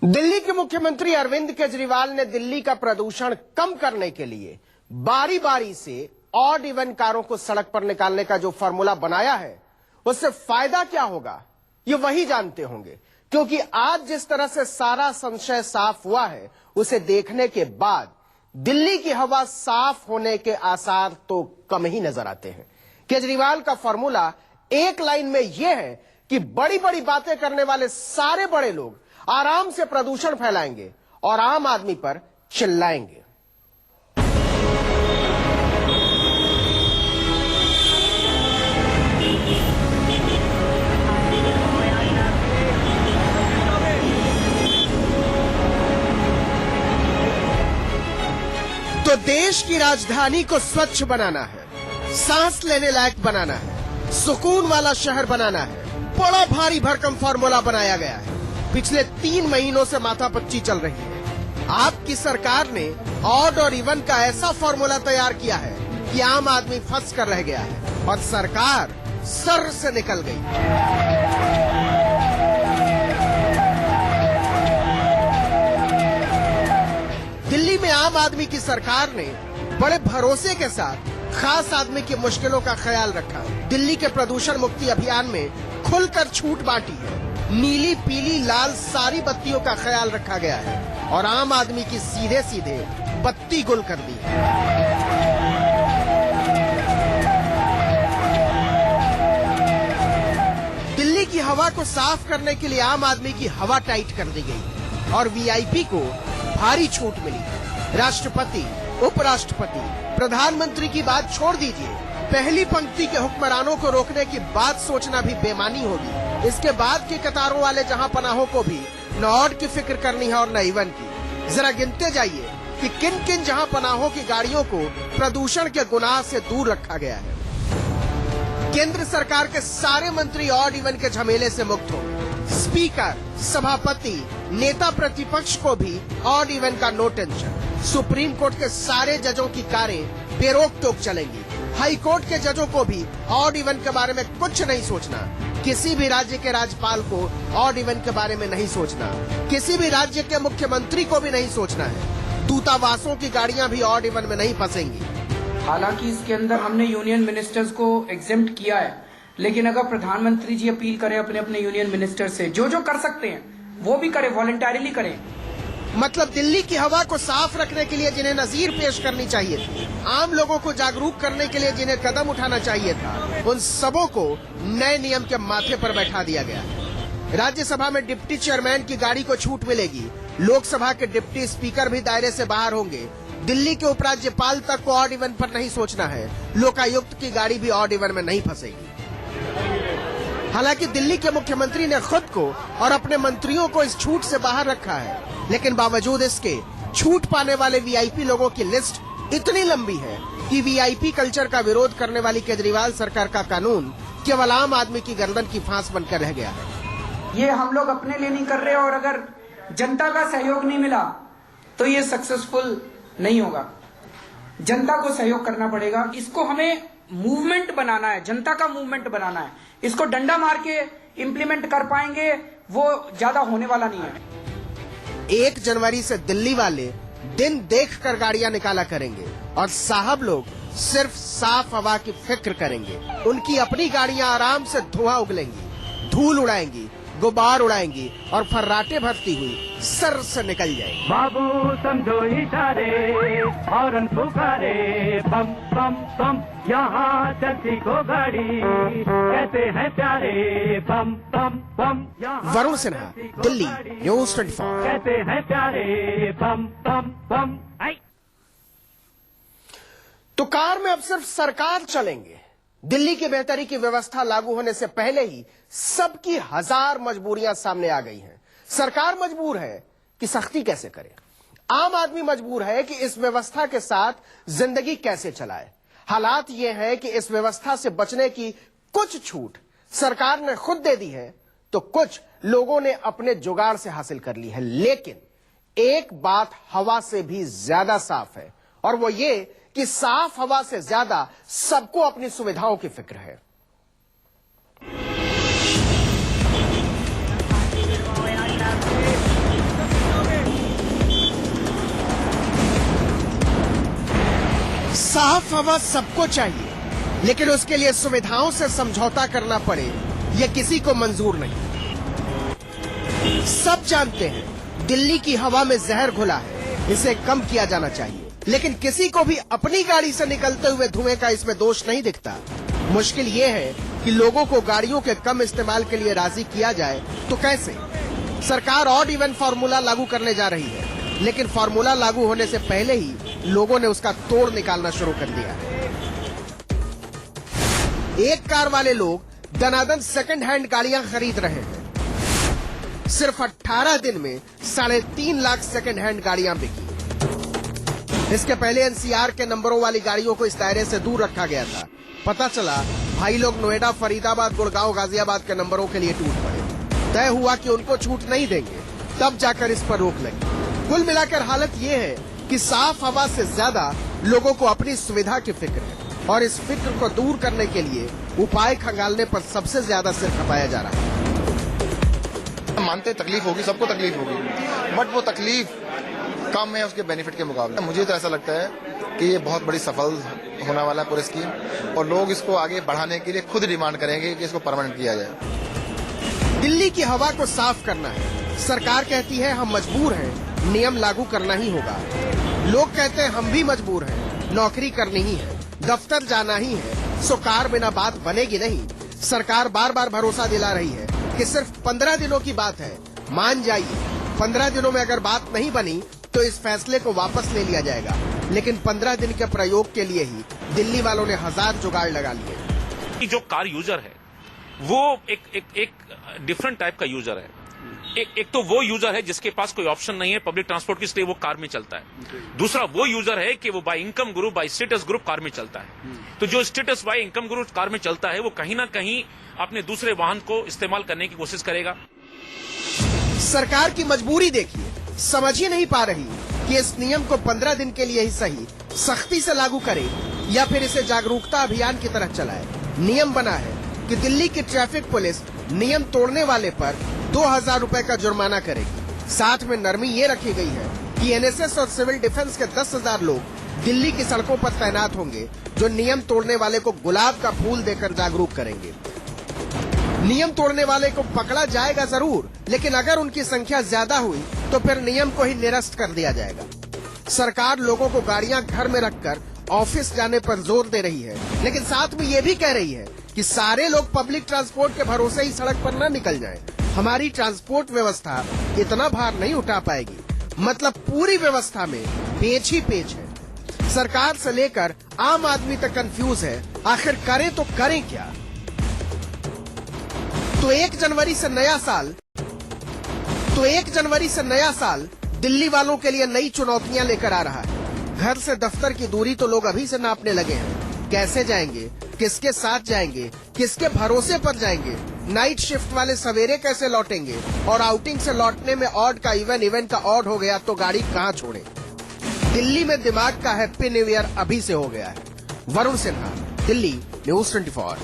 दिल्ली के मुख्यमंत्री अरविंद केजरीवाल ने दिल्ली का प्रदूषण कम करने के लिए बारी बारी से ऑड इवन कारों को सड़क पर निकालने का जो फॉर्मूला बनाया है, उससे फायदा क्या होगा ये वही जानते होंगे, क्योंकि आज जिस तरह से सारा संशय साफ हुआ है, उसे देखने के बाद दिल्ली की हवा साफ होने के आसार तो कम ही नजर आते हैं। केजरीवाल का फॉर्मूला एक लाइन में यह है कि बड़ी बड़ी बातें करने वाले सारे बड़े लोग आराम से प्रदूषण फैलाएंगे और आम आदमी पर चिल्लाएंगे। तो देश की राजधानी को स्वच्छ बनाना है, सांस लेने लायक बनाना है, सुकून वाला शहर बनाना है। बड़ा भारी भरकम फॉर्मूला बनाया गया है। पिछले 3 महीनों से माथापच्ची चल रही है। आपकी सरकार ने ऑड और इवन का ऐसा फॉर्मूला तैयार किया है कि आम आदमी फंस कर रह गया है और सरकार सर से निकल गई। दिल्ली में आम आदमी की सरकार ने बड़े भरोसे के साथ खास आदमी की मुश्किलों का ख्याल रखा। दिल्ली के प्रदूषण मुक्ति अभियान में खुलकर छूट बांटी है। नीली, पीली, लाल सारी बत्तियों का ख्याल रखा गया है और आम आदमी की सीधे सीधे बत्ती गुल कर दी है। दिल्ली की हवा को साफ करने के लिए आम आदमी की हवा टाइट कर दी गई और वीआईपी को भारी छूट मिली। राष्ट्रपति, उपराष्ट्रपति, प्रधानमंत्री की बात छोड़ दीजिए, पहली पंक्ति के हुक्मरानों को रोकने की बात सोचना भी बेमानी होगी। इसके बाद की कतारों वाले जहां पनाहों को भी न ऑड की फिक्र करनी है और न इवन की। जरा गिनते जाइए कि किन किन जहां पनाहों की गाड़ियों को प्रदूषण के गुनाह से दूर रखा गया है। केंद्र सरकार के सारे मंत्री ऑड इवन के झमेले से मुक्त हो। स्पीकर, सभापति, नेता प्रतिपक्ष को भी ऑड इवन का नो टेंशन। सुप्रीम कोर्ट के सारे जजों की कारें बेरोक टोक चलेंगी। हाई कोर्ट के जजों को भी ऑड इवन के बारे में कुछ नहीं सोचना। किसी भी राज्य के राज्यपाल को ऑड इवन के बारे में नहीं सोचना। किसी भी राज्य के मुख्यमंत्री को भी नहीं सोचना है। दूतावासों की गाड़ियां भी ऑड इवन में नहीं फंसेंगी। हालांकि इसके अंदर हमने यूनियन मिनिस्टर्स को एग्जेम्प्ट किया है, लेकिन अगर प्रधानमंत्री जी अपील करें अपने अपने यूनियन मिनिस्टर से, जो जो कर सकते हैं वो भी करें, वॉलंटरीली करें। मतलब दिल्ली की हवा को साफ रखने के लिए जिन्हें नजीर पेश करनी चाहिए थी, आम लोगों को जागरूक करने के लिए जिन्हें कदम उठाना चाहिए था, उन सबों को नए नियम के माथे पर बैठा दिया गया है। राज्यसभा में डिप्टी चेयरमैन की गाड़ी को छूट मिलेगी। लोकसभा के डिप्टी स्पीकर भी दायरे से बाहर होंगे। दिल्ली के उपराज्यपाल तक को ऑड इवन पर नहीं सोचना है। लोकायुक्त की गाड़ी भी ऑड इवन में नहीं फंसेगी। हालांकि दिल्ली के मुख्यमंत्री ने खुद को और अपने मंत्रियों को इस छूट से बाहर रखा है, लेकिन बावजूद इसके छूट पाने वाले वीआईपी लोगों की लिस्ट इतनी लंबी है कि वीआईपी कल्चर का विरोध करने वाली केजरीवाल सरकार का कानून केवल आम आदमी की गर्दन की फांस बनकर रह गया है। ये हम लोग अपने लिए नहीं कर रहे और अगर जनता का सहयोग नहीं मिला तो ये सक्सेसफुल नहीं होगा। जनता को सहयोग करना पड़ेगा। इसको हमें मूवमेंट बनाना है, जनता का मूवमेंट बनाना है। इसको डंडा मार के इम्प्लीमेंट कर पाएंगे वो ज्यादा होने वाला नहीं है। 1 जनवरी से दिल्ली वाले दिन देखकर गाड़ियां निकाला करेंगे और साहब लोग सिर्फ साफ हवा की फिक्र करेंगे। उनकी अपनी गाड़ियां आराम से धुआं उगलेंगी, धूल उड़ाएंगी, गुब्बार उड़ाएंगी और फर्राटे भरती हुई सर से निकल जाएंगी। बाबू समझो इशारे, हॉर्न पुकारे, बम बम बम, यहाँ चलती को गाड़ी, कहते हैं प्यारे, बम बम बम। वरुण सिन्हा, दिल्ली, न्यूज़ 24। कहते हैं प्यारे, बम बम बम। तो कार में अब सिर्फ सरकार चलेंगे। दिल्ली की बेहतरी की व्यवस्था लागू होने से पहले ही सबकी हजार मजबूरियां सामने आ गई हैं। सरकार मजबूर है कि सख्ती कैसे करे, आम आदमी मजबूर है कि इस व्यवस्था के साथ जिंदगी कैसे चलाए। हालात ये हैं कि इस व्यवस्था से बचने की कुछ छूट सरकार ने खुद दे दी है, तो कुछ लोगों ने अपने जुगाड़ से हासिल कर ली है। लेकिन एक बात हवा से भी ज्यादा साफ है और वो ये कि साफ हवा से ज्यादा सबको अपनी सुविधाओं की फिक्र है। हवा सबको चाहिए, लेकिन उसके लिए सुविधाओं से समझौता करना पड़े ये किसी को मंजूर नहीं। सब जानते हैं दिल्ली की हवा में जहर घुला है, इसे कम किया जाना चाहिए, लेकिन किसी को भी अपनी गाड़ी से निकलते हुए धुएं का इसमें दोष नहीं दिखता। मुश्किल ये है कि लोगों को गाड़ियों के कम इस्तेमाल के लिए राजी किया जाए तो कैसे? सरकार ऑड इवन फार्मूला लागू करने जा रही है, लेकिन फार्मूला लागू होने से पहले ही लोगों ने उसका तोड़ निकालना शुरू कर दिया है। एक कार वाले लोग दनादन सेकंड हैंड गाड़ियां खरीद रहे हैं। सिर्फ 18 दिन में 3.5 लाख सेकंड हैंड गाड़ियां बिकी। इसके पहले एनसीआर के नंबरों वाली गाड़ियों को इस दायरे से दूर रखा गया था। पता चला भाई लोग नोएडा, फरीदाबाद, गुड़गांव, गाजियाबाद के नंबरों के लिए टूट पड़े। तय हुआ कि उनको छूट नहीं देंगे, तब जाकर इस पर रोक लगी। कुल मिलाकर हालत ये है कि साफ हवा से ज्यादा लोगों को अपनी सुविधा की फिक्र है, और इस फिक्र को दूर करने के लिए उपाय खंगालने पर सबसे ज्यादा सिर खपाया जा रहा है। मानते तकलीफ होगी, सबको तकलीफ होगी, बट वो तकलीफ कम है उसके बेनिफिट के मुकाबले। मुझे तो ऐसा लगता है कि ये बहुत बड़ी सफल होने वाला है पूरी स्कीम, और लोग इसको आगे बढ़ाने के लिए खुद डिमांड करेंगे कि इसको परमानेंट किया जाए। दिल्ली की हवा को साफ करना है। सरकार कहती है हम मजबूर हैं, नियम लागू करना ही होगा। लोग कहते हैं हम भी मजबूर हैं, नौकरी करनी ही है, दफ्तर जाना ही है, सो कार बिना बात बनेगी नहीं। सरकार बार बार भरोसा दिला रही है कि सिर्फ 15 दिनों की बात है, मान जाइए। 15 दिनों में अगर बात नहीं बनी तो इस फैसले को वापस ले लिया जाएगा, लेकिन 15 दिन के प्रयोग के लिए ही दिल्ली वालों ने 1000 जुगाड़ लगा लिए। जो कार यूजर है वो एक डिफरेंट टाइप का यूजर है। एक तो वो यूजर है जिसके पास कोई ऑप्शन नहीं है पब्लिक ट्रांसपोर्ट की, इसलिए वो कार में चलता है। दूसरा वो यूजर है कि वो by income group, by status group car में चलता है। तो जो status by income group car में चलता है वो कहीं ना कहीं अपने दूसरे वाहन को इस्तेमाल करने की कोशिश करेगा। सरकार की मजबूरी देखिए, समझ ही नहीं पा रही कि इस नियम को 15 दिन के लिए ही सही सख्ती से लागू करे या फिर इसे जागरूकता अभियान की तरह चलाए। नियम बना है कि दिल्ली की ट्रैफिक पुलिस नियम तोड़ने वाले पर 2000 रुपए का जुर्माना करेगी। साथ में नरमी ये रखी गई है कि एनएसएस और सिविल डिफेंस के 10,000 लोग दिल्ली की सड़कों पर तैनात होंगे, जो नियम तोड़ने वाले को गुलाब का फूल देकर जागरूक करेंगे। नियम तोड़ने वाले को पकड़ा जाएगा जरूर, लेकिन अगर उनकी संख्या ज्यादा हुई तो फिर नियम को ही निरस्त कर दिया जाएगा। सरकार लोगों को गाड़ियां घर में रखकर ऑफिस जाने पर जोर दे रही है, लेकिन साथ में ये भी कह रही है कि सारे लोग पब्लिक ट्रांसपोर्ट के भरोसे ही सड़क पर न निकल जाएं। हमारी ट्रांसपोर्ट व्यवस्था इतना भार नहीं उठा पाएगी। मतलब पूरी व्यवस्था में पेच ही पेच है। सरकार से लेकर आम आदमी तक कंफ्यूज है, आखिर करें तो करें क्या? तो 1 जनवरी से नया साल दिल्ली वालों के लिए नई चुनौतियां लेकर आ रहा है। घर से दफ्तर की दूरी तो लोग अभी से नापने लगे हैं। कैसे जाएंगे, किसके साथ जाएंगे, किसके भरोसे पर जाएंगे, नाइट शिफ्ट वाले सवेरे कैसे लौटेंगे, और आउटिंग से लौटने में ऑड का इवन का ऑड हो गया तो गाड़ी कहां छोड़े? दिल्ली में दिमाग का हैप्पी न्यू ईयर अभी से हो गया है। वरुण सिन्हा, दिल्ली, न्यूज़ 24।